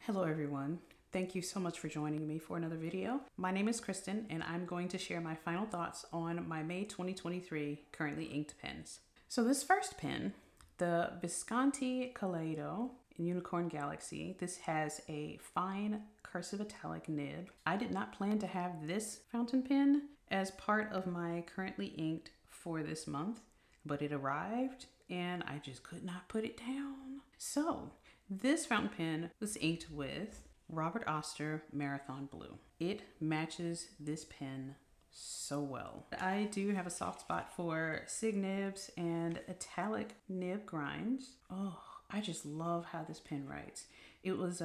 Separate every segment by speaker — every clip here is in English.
Speaker 1: Hello everyone. Thank you so much for joining me for another video. My name is Kristen and I'm going to share my final thoughts on my May 2023 currently inked pens. So this first pen, the Visconti Kaleido in Unicorn Galaxy, this has a fine cursive italic nib. I did not plan to have this fountain pen as part of my currently inked for this month, but it arrived and I just could not put it down. So this fountain pen was inked with Robert Oster Marathon Blue. It matches this pen so well. I do have a soft spot for sig nibs and italic nib grinds. Oh, I just love how this pen writes. It was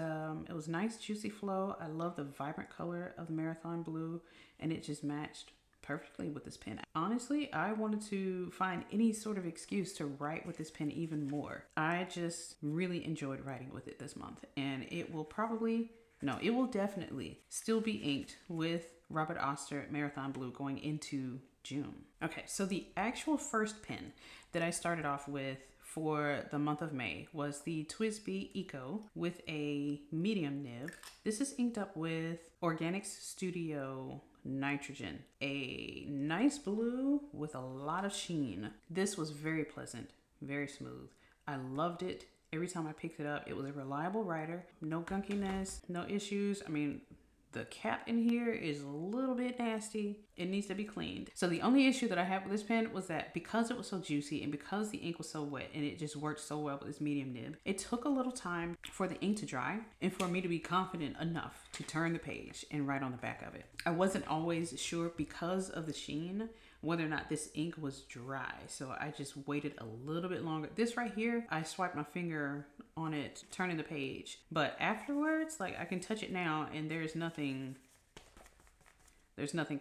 Speaker 1: nice, juicy flow. I love the vibrant color of the Marathon Blue, and it just matched perfectly with this pen. Honestly, I wanted to find any sort of excuse to write with this pen even more. I just really enjoyed writing with it this month, and it will definitely still be inked with Robert Oster Marathon Blue going into June. Okay, so the actual first pen that I started off with for the month of May was the TWSBI Eco with a medium nib. This is inked up with Organics Studio Nitrogen, a nice blue with a lot of sheen. This was very pleasant, very smooth. I loved it. Every time I picked it up, it was a reliable writer. No gunkiness, no issues. I mean, the cap in here is a little bit nasty. It needs to be cleaned. So the only issue that I had with this pen was that because it was so juicy and because the ink was so wet and it just worked so well with this medium nib, it took a little time for the ink to dry and for me to be confident enough to turn the page and write on the back of it. I wasn't always sure because of the sheen whether or not this ink was dry, so I just waited a little bit longer. This right here, I swiped my finger on it turning the page, but afterwards, like, I can touch it now and there's nothing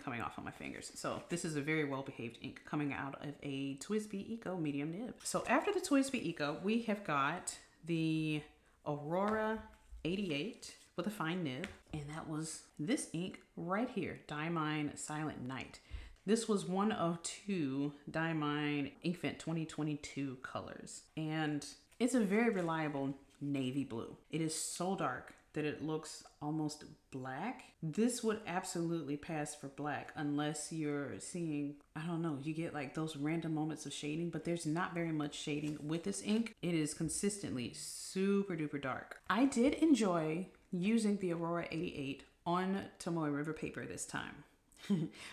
Speaker 1: coming off on my fingers. So this is a very well behaved ink coming out of a TWSBI Eco medium nib. So after the TWSBI Eco, we have got the Aurora 88 with a fine nib, and that was this ink right here, Diamine Silent Night. This was one of two Diamine Inkvent 2022 colors, and it's a very reliable navy blue. It is so dark that it looks almost black. This would absolutely pass for black unless you're seeing, I don't know, you get like those random moments of shading, but there's not very much shading with this ink. It is consistently super duper dark. I did enjoy using the Aurora 88 on Tomoe River paper this time.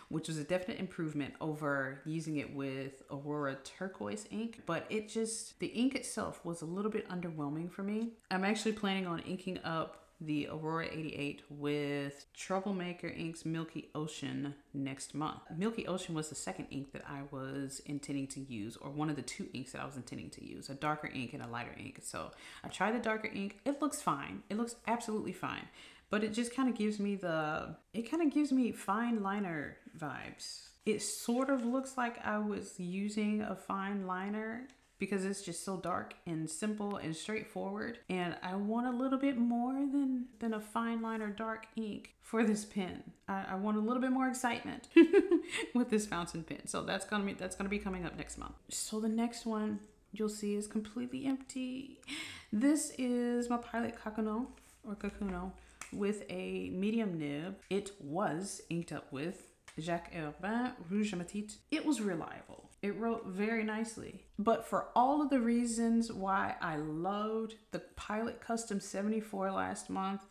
Speaker 1: Which was a definite improvement over using it with Aurora turquoise ink, but the ink itself was a little bit underwhelming for me. I'm actually planning on inking up the Aurora 88 with Troublemaker Ink's Milky Ocean next month. Milky Ocean was the second ink that I was intending to use, or one of the two inks that I was intending to use, a darker ink and a lighter ink. So I tried the darker ink. It looks fine. It looks absolutely fine. But it just kind of gives me fine liner vibes. It sort of looks like I was using a fine liner because it's just so dark and simple and straightforward. And I want a little bit more than a fine liner dark ink for this pen. I want a little bit more excitement with this fountain pen. So that's gonna be coming up next month. So the next one you'll see is completely empty. This is my Pilot Kakuno with a medium nib. It was inked up with Jacques Herbin Rouge Hematite. It was reliable. It wrote very nicely. But for all of the reasons why I loved the Pilot Custom 74 last month,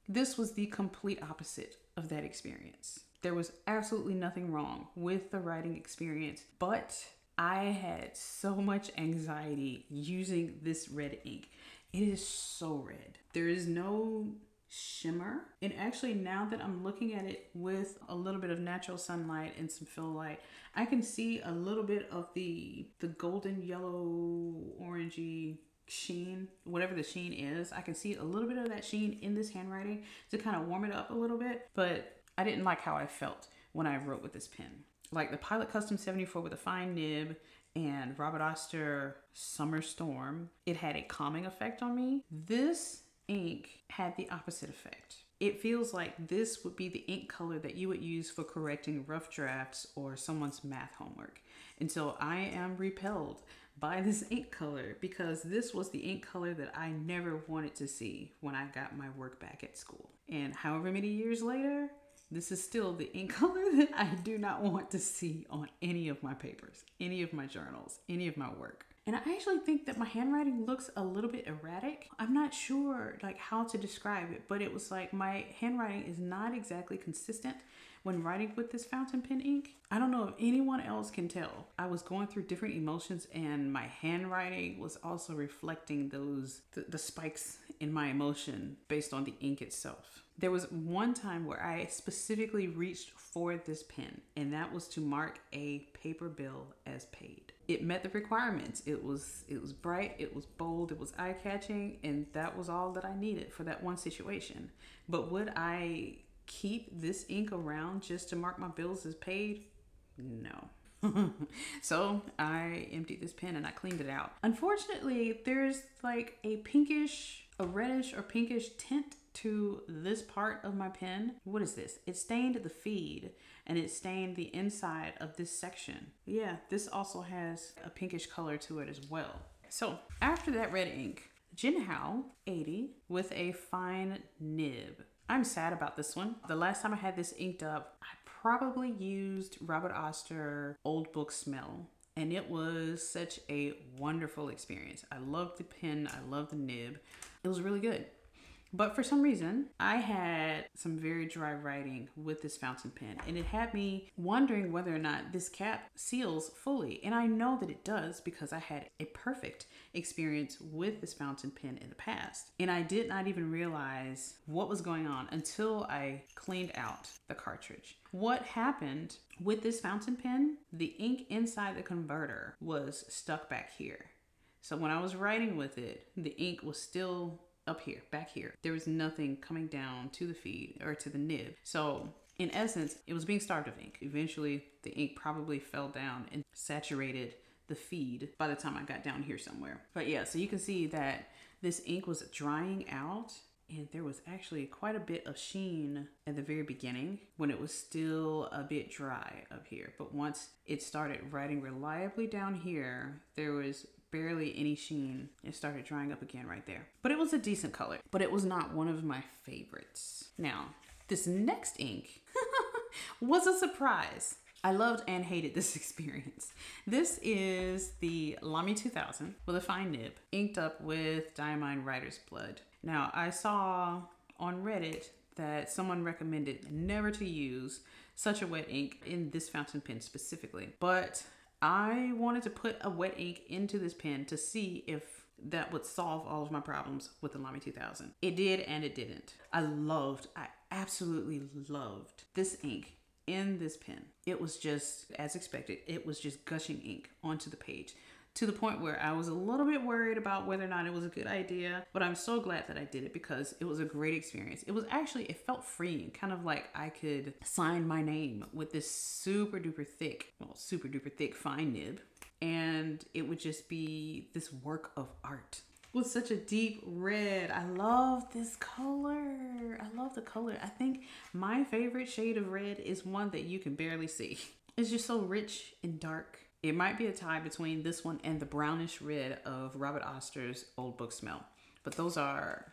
Speaker 1: this was the complete opposite of that experience. There was absolutely nothing wrong with the writing experience, but I had so much anxiety using this red ink. It is so red. There is no shimmer. And actually, now that I'm looking at it with a little bit of natural sunlight and some fill light, I can see a little bit of the golden yellow orangey sheen, whatever the sheen is. I can see a little bit of that sheen in this handwriting to kind of warm it up a little bit, but I didn't like how I felt when I wrote with this pen. Like the Pilot Custom 74 with a fine nib and Robert Oster Summer Storm, it had a calming effect on me. This ink had the opposite effect. It feels like this would be the ink color that you would use for correcting rough drafts or someone's math homework. And so I am repelled buy this ink color because this was the ink color that I never wanted to see when I got my work back at school. And however many years later, this is still the ink color that I do not want to see on any of my papers, any of my journals, any of my work. And I actually think that my handwriting looks a little bit erratic. I'm not sure like how to describe it, but it was like my handwriting is not exactly consistent when writing with this fountain pen ink. I don't know if anyone else can tell. I was going through different emotions and my handwriting was also reflecting those, the spikes in my emotion based on the ink itself. There was one time where I specifically reached for this pen, and that was to mark a paper bill as paid. It met the requirements. It was bright, it was bold, it was eye-catching, and that was all that I needed for that one situation. But would I keep this ink around just to mark my bills as paid? No. So I emptied this pen and I cleaned it out. Unfortunately, there's like a reddish or pinkish tint to this part of my pen. What is this? It stained the feed and it stained the inside of this section. Yeah, this also has a pinkish color to it as well. So after that red ink, Jinhao 80 with a fine nib. I'm sad about this one. The last time I had this inked up, I probably used Robert Oster Old Book Smell, and it was such a wonderful experience. I loved the pen, I loved the nib. It was really good. But for some reason, I had some very dry writing with this fountain pen, and it had me wondering whether or not this cap seals fully. And I know that it does because I had a perfect experience with this fountain pen in the past. And I did not even realize what was going on until I cleaned out the cartridge. What happened with this fountain pen, the ink inside the converter was stuck back here. So when I was writing with it, the ink was still up here, back here. There was nothing coming down to the feed or to the nib. So in essence, it was being starved of ink. Eventually, the ink probably fell down and saturated the feed by the time I got down here somewhere. But yeah, so you can see that this ink was drying out and there was actually quite a bit of sheen at the very beginning when it was still a bit dry up here. But once it started writing reliably down here, there was barely any sheen. It started drying up again right there. But it was a decent color, but it was not one of my favorites. Now, this next ink was a surprise. I loved and hated this experience. This is the LAMY 2000 with a fine nib, inked up with Diamine Writer's Blood. Now, I saw on Reddit that someone recommended never to use such a wet ink in this fountain pen specifically, but I wanted to put a wet ink into this pen to see if that would solve all of my problems with the LAMY 2000. It did and it didn't. I absolutely loved this ink in this pen. It was just, as expected, it was just gushing ink onto the page to the point where I was a little bit worried about whether or not it was a good idea, but I'm so glad that I did it because it was a great experience. It was actually, it felt freeing, kind of like I could sign my name with this super duper thick fine nib, and it would just be this work of art with such a deep red. I love this color. I love the color. I think my favorite shade of red is one that you can barely see. It's just so rich and dark. It might be a tie between this one and the brownish red of Robert Oster's Old Book Smell. But those are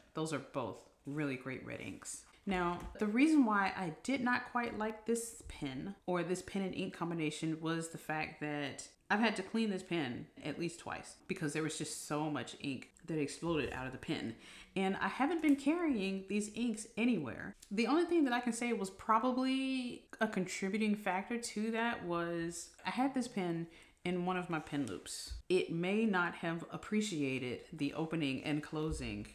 Speaker 1: both really great red inks. Now, the reason why I did not quite like this pen or this pen and ink combination was the fact that I've had to clean this pen at least twice because there was just so much ink that exploded out of the pen. And I haven't been carrying these inks anywhere. The only thing that I can say was probably a contributing factor to that was I had this pen in one of my pen loops. It may not have appreciated the opening and closing,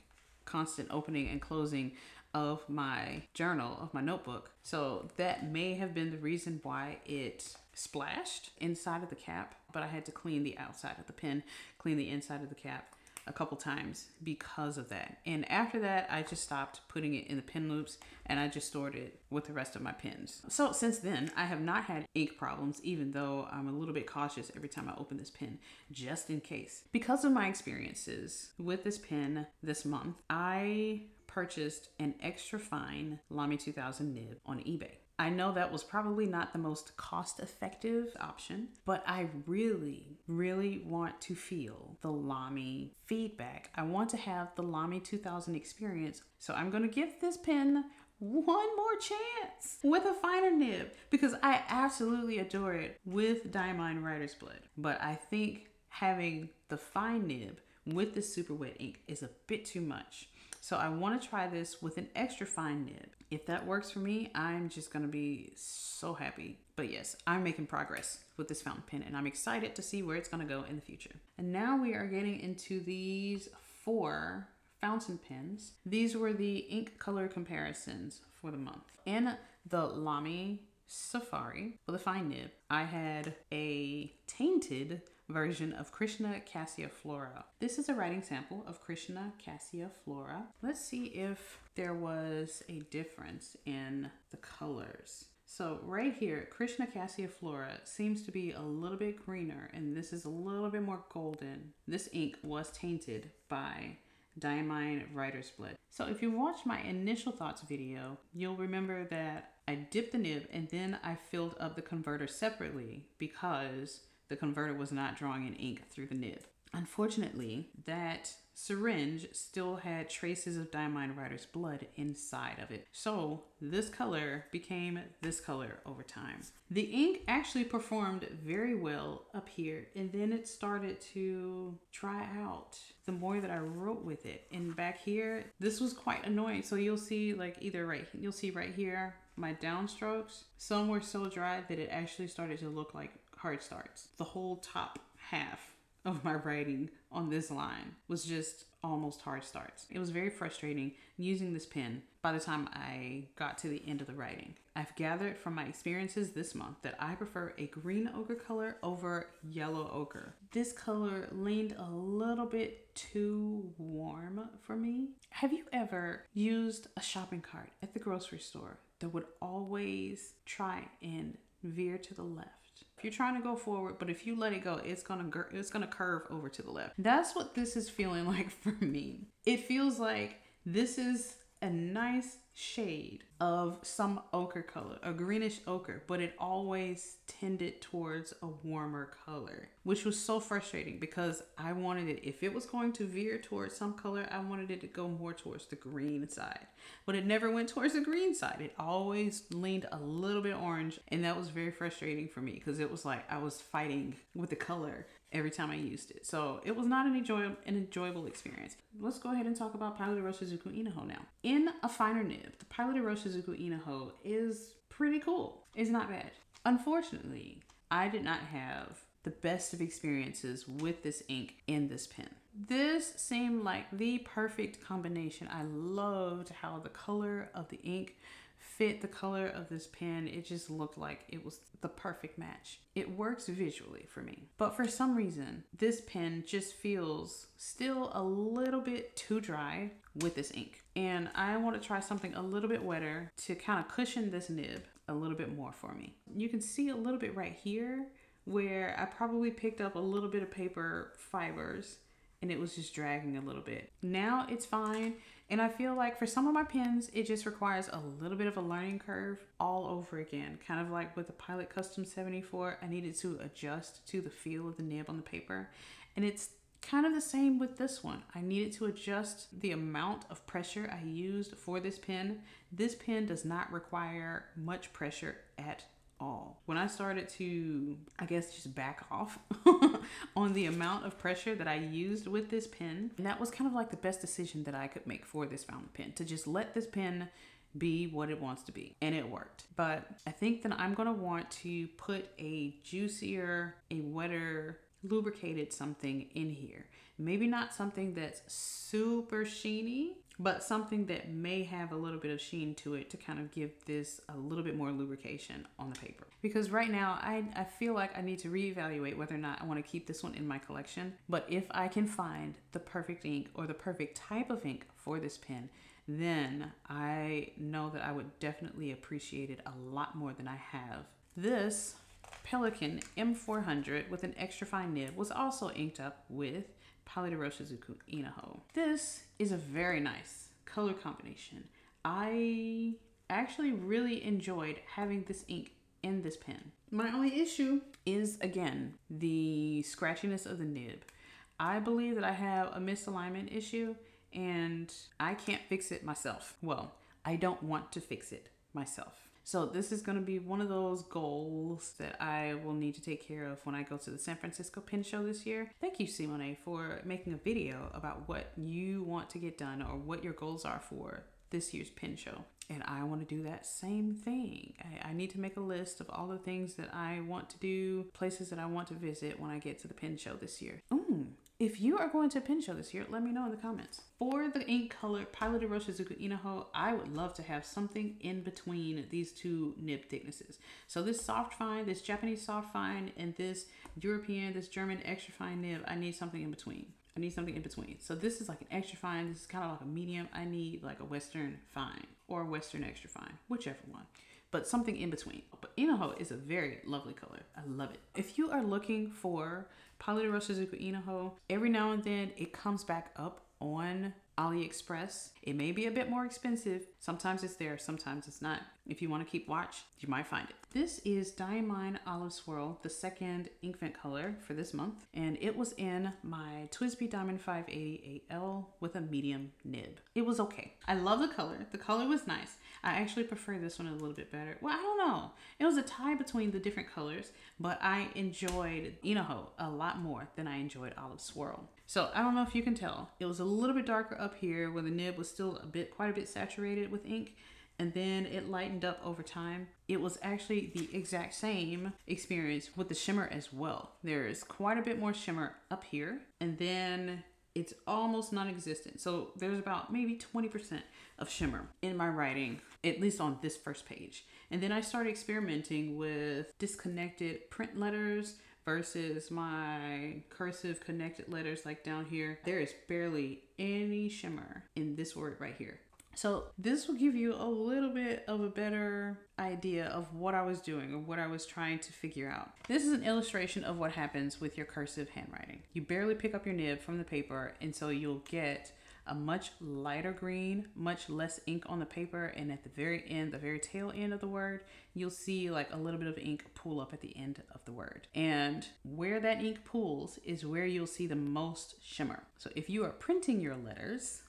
Speaker 1: constant opening and closing of my journal, of my notebook. So that may have been the reason why it splashed inside of the cap, but I had to clean the outside of the pen, clean the inside of the cap a couple times because of that. And after that, I just stopped putting it in the pen loops and I just stored it with the rest of my pens. So since then, I have not had ink problems, even though I'm a little bit cautious every time I open this pen, just in case. Because of my experiences with this pen this month, I purchased an extra fine LAMY 2000 nib on eBay. I know that was probably not the most cost-effective option, but I really, really want to feel the LAMY feedback. I want to have the LAMY 2000 experience. So I'm going to give this pen one more chance with a finer nib because I absolutely adore it with Diamine Writer's Blood. But I think having the fine nib with the super wet ink is a bit too much. So I want to try this with an extra fine nib. If that works for me, I'm just going to be so happy. But yes, I'm making progress with this fountain pen and I'm excited to see where it's going to go in the future. And now we are getting into these 4 fountain pens. These were the ink color comparisons for the month. In the LAMY Safari with a fine nib, I had a tainted version of Krishna Cassia Flora. This is a writing sample of Krishna Cassia Flora. Let's see if there was a difference in the colors. So right here, Krishna Cassia Flora seems to be a little bit greener and this is a little bit more golden. This ink was tainted by Diamine Writer's Blood. So if you watched my initial thoughts video, you'll remember that I dipped the nib and then I filled up the converter separately because the converter was not drawing in ink through the nib. Unfortunately, that syringe still had traces of Diamine Writer's Blood inside of it. So this color became this color over time. The ink actually performed very well up here and then it started to dry out the more that I wrote with it. And back here, this was quite annoying. So you'll see like you'll see right here, my downstrokes, some were so dry that it actually started to look like hard starts. The whole top half of my writing on this line was just almost hard starts. It was very frustrating using this pen by the time I got to the end of the writing. I've gathered from my experiences this month that I prefer a green ochre color over yellow ochre. This color leaned a little bit too warm for me. Have you ever used a shopping cart at the grocery store that would always try and veer to the left? If you're trying to go forward, but if you let it go, it's gonna curve over to the left. That's what this is feeling like for me. It feels like this is a nice shade of some ochre color, a greenish ochre, but it always tended towards a warmer color, which was so frustrating because I wanted it, if it was going to veer towards some color, I wanted it to go more towards the green side, but it never went towards the green side. It always leaned a little bit orange, and that was very frustrating for me because it was like I was fighting with the color every time I used it. So it was not an enjoyable experience. Let's go ahead and talk about Pilot Iroshizuku Inaho now. In a finer nib, the Pilot Iroshizuku Inaho is pretty cool. It's not bad. Unfortunately, I did not have the best of experiences with this ink in this pen. This seemed like the perfect combination. I loved how the color of the ink fit the color of this pen. It just looked like it was the perfect match. It works visually for me. But for some reason, this pen just feels still a little bit too dry with this ink. And I want to try something a little bit wetter to kind of cushion this nib a little bit more for me. You can see a little bit right here where I probably picked up a little bit of paper fibers and it was just dragging a little bit. Now it's fine. And I feel like for some of my pens, it just requires a little bit of a learning curve all over again. Kind of like with the Pilot Custom 74, I needed to adjust to the feel of the nib on the paper. And it's kind of the same with this one. I needed to adjust the amount of pressure I used for this pen. This pen does not require much pressure at all. When I started to, I guess, just back off on the amount of pressure that I used with this pen, and that was kind of like the best decision that I could make for this fountain pen, to just let this pen be what it wants to be, and it worked. But I think that I'm gonna want to put a juicier, a wetter, lubricated something in here. Maybe not something that's super sheeny, but something that may have a little bit of sheen to it to kind of give this a little bit more lubrication on the paper. Because right now, I feel like I need to reevaluate whether or not I want to keep this one in my collection. But if I can find the perfect ink or the perfect type of ink for this pen, then I know that I would definitely appreciate it a lot more than I have. This Pelikan M400 with an extra fine nib was also inked up with Pilot Iroshizuku Inaho. This is a very nice color combination. I actually really enjoyed having this ink in this pen. My only issue is, again, the scratchiness of the nib. I believe that I have a misalignment issue and I can't fix it myself. Well, I don't want to fix it myself. So this is going to be one of those goals that I will need to take care of when I go to the San Francisco Pen Show this year. Thank you, Simone, for making a video about what you want to get done or what your goals are for this year's pen show. And I want to do that same thing. I need to make a list of all the things that I want to do, places that I want to visit when I get to the pen show this year. If you are going to a pen show this year, let me know in the comments. For the ink color Pilot Iroshizuku Inaho, I would love to have something in between these two nib thicknesses. So this soft fine, this Japanese soft fine, and this European, this German extra fine nib, I need something in between. I need something in between. So this is like an extra fine. This is kind of like a medium. I need like a Western fine or a Western extra fine, whichever one. But something in between. But Inaho is a very lovely color. I love it. If you are looking for Pilot Iroshizuku Inaho, every now and then it comes back up on AliExpress. It may be a bit more expensive. Sometimes it's there, sometimes it's not. If you want to keep watch, you might find it. This is Diamine Olive Swirl, the second Inkvent color for this month. And it was in my TWSBI Diamond 580 with a medium nib. It was okay. I love the color. The color was nice. I actually prefer this one a little bit better. Well, I don't know. It was a tie between the different colors, but I enjoyed Inaho a lot more than I enjoyed Olive Swirl. So I don't know if you can tell. It was a little bit darker up here where the nib was still quite a bit saturated with ink, and then it lightened up over time. It was actually the exact same experience with the shimmer as well. There's quite a bit more shimmer up here, and then it's almost non-existent. So there's about maybe 20% of shimmer in my writing, at least on this first page. And then I started experimenting with disconnected print letters versus my cursive connected letters like down here. There is barely any shimmer in this word right here. So this will give you a little bit of a better idea of what I was doing or what I was trying to figure out. This is an illustration of what happens with your cursive handwriting. You barely pick up your nib from the paper, and so you'll get a much lighter green, much less ink on the paper, and at the very end, the very tail end of the word, you'll see like a little bit of ink pool up at the end of the word. And where that ink pools is where you'll see the most shimmer. So if you are printing your letters,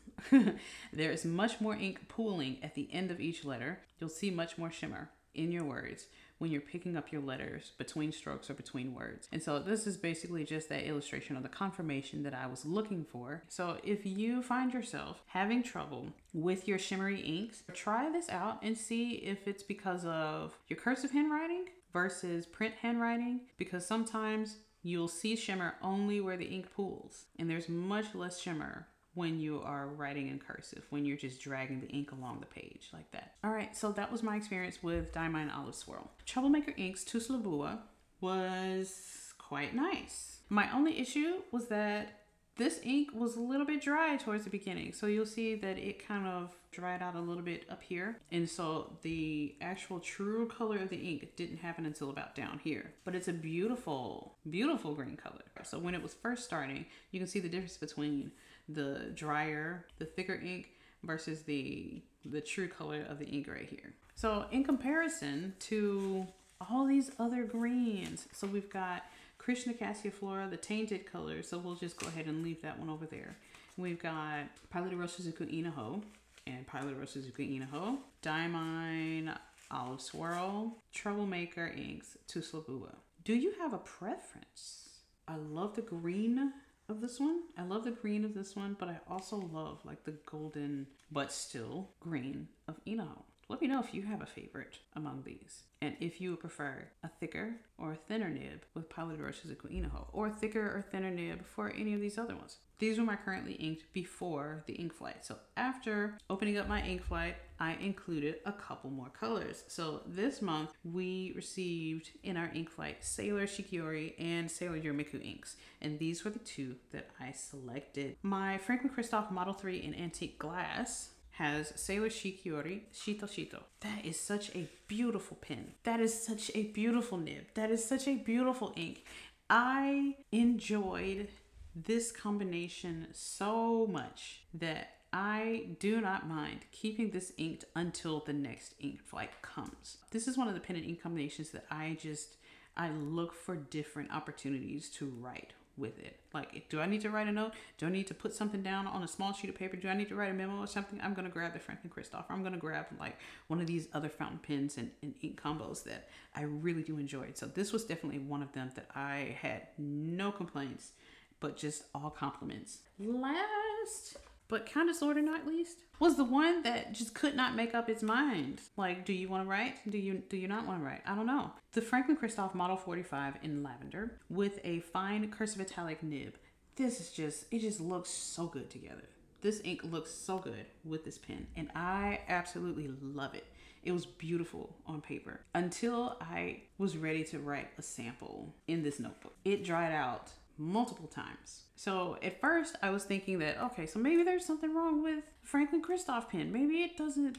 Speaker 1: there is much more ink pooling at the end of each letter. You'll see much more shimmer in your words when you're picking up your letters between strokes or between words. And so this is basically just that illustration of the confirmation that I was looking for. So if you find yourself having trouble with your shimmery inks, try this out and see if it's because of your cursive handwriting versus print handwriting, because sometimes you'll see shimmer only where the ink pools, and there's much less shimmer when you are writing in cursive, when you're just dragging the ink along the page like that. All right, so that was my experience with Diamine Olive Swirl. Troublemaker Inks Tuslob Buwa was quite nice. My only issue was that this ink was a little bit dry towards the beginning. So you'll see that it kind of dried out a little bit up here. And so the actual true color of the ink didn't happen until about down here. But it's a beautiful, beautiful green color. So when it was first starting, you can see the difference between the drier, the thicker ink versus the true color of the ink right here. So in comparison to all these other greens, so we've got Krishna Cassia Flora, the tainted color, so we'll just go ahead and leave that one over there. We've got Pilot Iroshizuku Inaho and Pilot Iroshizuku Inaho, Diamine Olive Swirl, Troublemaker Inks Tuslob Buwa. Do you have a preference? I love the green of this one. I love the green of this one, but I also love like the golden but still green of Inaho. Let me know if you have a favorite among these, and if you would prefer a thicker or a thinner nib with Pilot Iroshizuku Inaho, or a thicker or thinner nib for any of these other ones. These were my currently inked before the ink flight. So after opening up my ink flight, I included a couple more colors. So this month we received in our ink flight Sailor Shikiori and Sailor Yurameku inks, and these were the two that I selected. My Franklin-Christoph Model 3 in antique glass has Sailor Shikiori, Shito-shito. That is such a beautiful pen. That is such a beautiful nib. That is such a beautiful ink. I enjoyed this combination so much that I do not mind keeping this inked until the next ink flight comes. This is one of the pen and ink combinations that I look for different opportunities to write with it. Like, do I need to write a note? Do I need to put something down on a small sheet of paper? Do I need to write a memo or something? I'm going to grab the Franklin-Christoph. I'm going to grab like one of these other fountain pens and ink combos that I really do enjoy. So this was definitely one of them that I had no complaints, but just all compliments. Last, but kind of sort of not least, was the one that just could not make up its mind. Like, do you want to write? Do you not want to write? I don't know. The Franklin-Christoph Model 45 in lavender with a fine cursive italic nib. This is just, it just looks so good together. This ink looks so good with this pen, and I absolutely love it. It was beautiful on paper until I was ready to write a sample in this notebook. It dried out multiple times. So at first I was thinking that, okay, so maybe there's something wrong with Franklin-Christoph pen. Maybe it doesn't,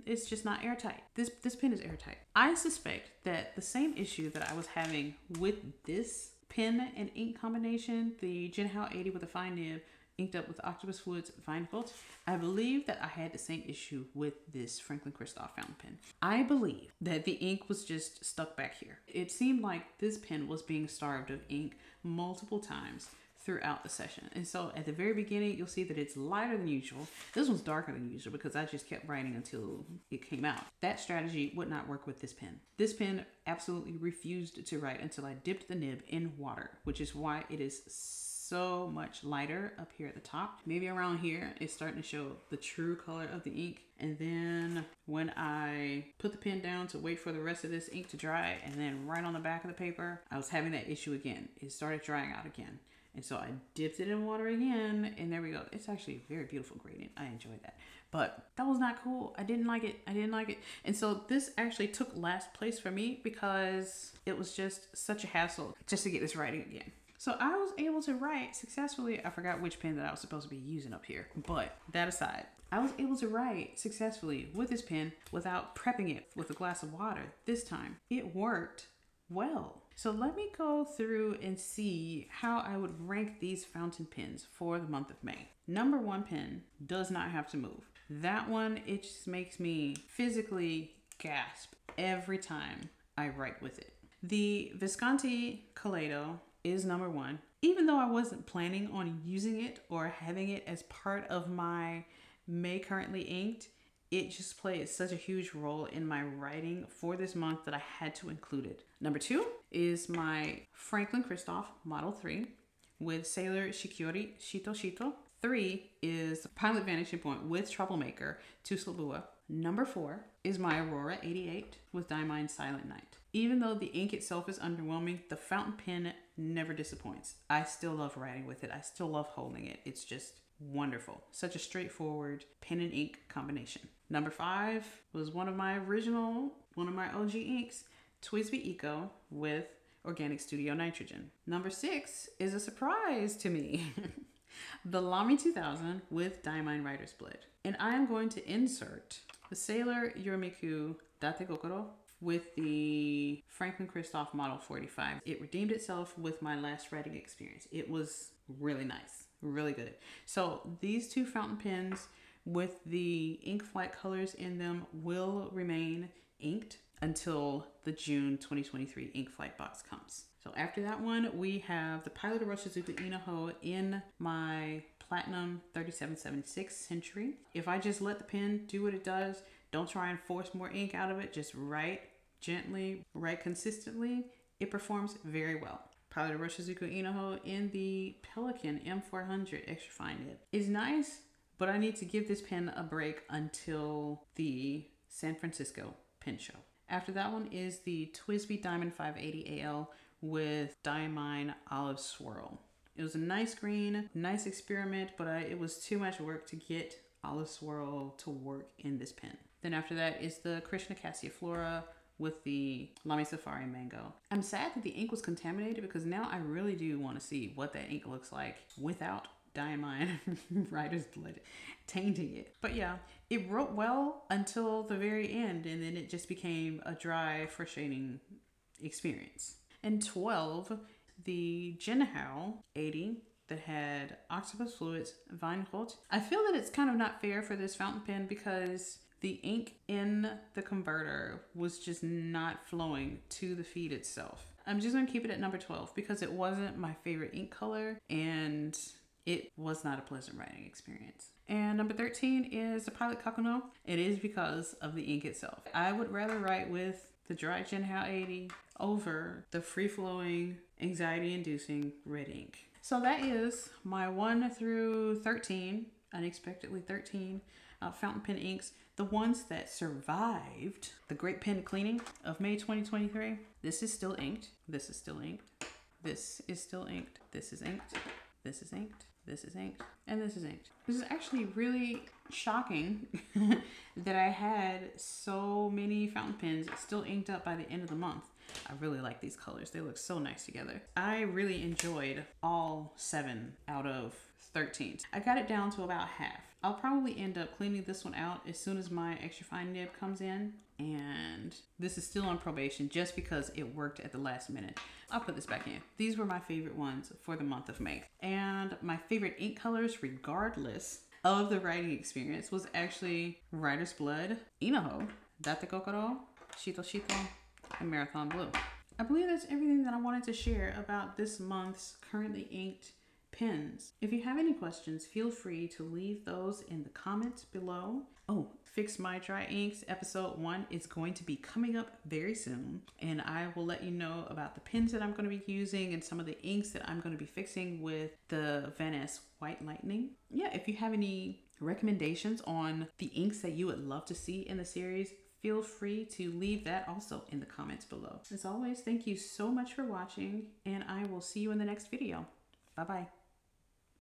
Speaker 1: it's just not airtight. This pen is airtight. I suspect that the same issue that I was having with this pen and ink combination, the Jinhao 80 with a fine nib, inked up with Octopus Woods Weinrot, I believe that I had the same issue with this Franklin-Christoph fountain pen. I believe that the ink was just stuck back here. It seemed like this pen was being starved of ink multiple times throughout the session. And so at the very beginning, you'll see that it's lighter than usual. This one's darker than usual because I just kept writing until it came out. That strategy would not work with this pen. This pen absolutely refused to write until I dipped the nib in water, which is why it is so much lighter up here at the top. Maybe around here it's starting to show the true color of the ink. And then when I put the pen down to wait for the rest of this ink to dry, and then right on the back of the paper, I was having that issue again. It started drying out again. And so I dipped it in water again, and there we go. It's actually a very beautiful gradient. I enjoyed that. But that was not cool. I didn't like it. And so this actually took last place for me because it was just such a hassle just to get this writing again. So I was able to write successfully. I forgot which pen that I was supposed to be using up here. But that aside, I was able to write successfully with this pen without prepping it with a glass of water this time. It worked well. So let me go through and see how I would rank these fountain pens for the month of May. Number 1 pen does not have to move. That one, it just makes me physically gasp every time I write with it. The Visconti Kaleido is number 1. Even though I wasn't planning on using it or having it as part of my May currently inked, it just plays such a huge role in my writing for this month that I had to include it. Number 2 is my Franklin-Christoph Model 3 with Sailor Shikiori Shito-shito. 3 is Pilot Vanishing Point with Troublemaker Tuslob. Number 4 is my Aurora 88 with Diamine Silent Night. Even though the ink itself is underwhelming, the fountain pen never disappoints. I still love writing with it. I still love holding it. It's just wonderful. Such a straightforward pen and ink combination. Number 5 was one of my OG inks, TWSBI Eco with Organic Studio Nitrogen. Number 6 is a surprise to me. The LAMY 2000 with Diamine Writer's Blood. And I am going to insert the Sailor Yurameku Dategokoro with the Franklin-Christoph Model 45. It redeemed itself with my last writing experience. It was really nice, really good. So these 2 fountain pens with the ink flight colors in them will remain inked until the June 2023 ink flight box comes. So after that one, we have the Pilot Iroshizuku Jinhao in my Platinum 3776 Century. If I just let the pen do what it does, don't try and force more ink out of it, just write gently, write consistently, it performs very well. Pilot Iroshizuku Jinhao in the Pelikan M400 Extra Fine Nib is nice, but I need to give this pen a break until the San Francisco pen show. After that one is the TWSBI Diamond 580 AL with Diamine Olive Swirl. It was a nice green, nice experiment, but it was too much work to get Olive Swirl to work in this pen. Then after that is the Krishna Cassia Flora with the LAMY Safari Mango. I'm sad that the ink was contaminated because now I really do want to see what that ink looks like without Diamine Writer's Blood tainting it. But yeah, it wrote well until the very end, and then it just became a dry, frustrating experience. And 12, the Jinhao 80 that had Octopus fluids, Weinrot. I feel that it's kind of not fair for this fountain pen because the ink in the converter was just not flowing to the feed itself. I'm just gonna keep it at number 12 because it wasn't my favorite ink color and it was not a pleasant writing experience. And number 13 is the Pilot Kakuno. It is because of the ink itself. I would rather write with the dry Jinhao 80 over the free-flowing, anxiety-inducing red ink. So that is my 1 through 13, unexpectedly 13, fountain pen inks. The ones that survived the Great Pen Cleaning of May 2023. This is still inked. This is still inked. This is still inked. This is inked. This is inked. This is inked. And this is inked. This is actually really shocking that I had so many fountain pens still inked up by the end of the month. I really like these colors. They look so nice together. I really enjoyed all 7 out of 13. I got it down to about half. I'll probably end up cleaning this one out as soon as my extra fine nib comes in. And this is still on probation just because it worked at the last minute. I'll put this back in. These were my favorite ones for the month of May. And my favorite ink colors, regardless of the writing experience, was actually Writer's Blood, Jinhao, Dategokoro, Shito-shito, and Marathon Blue. I believe that's everything that I wanted to share about this month's currently inked pens. If you have any questions, feel free to leave those in the comments below. Oh, Fix My Dry Inks episode 1 is going to be coming up very soon, and I will let you know about the pens that I'm going to be using and some of the inks that I'm going to be fixing with the Van Ness White Lightning. Yeah, if you have any recommendations on the inks that you would love to see in the series, feel free to leave that also in the comments below. As always, thank you so much for watching, and I will see you in the next video. Bye-bye.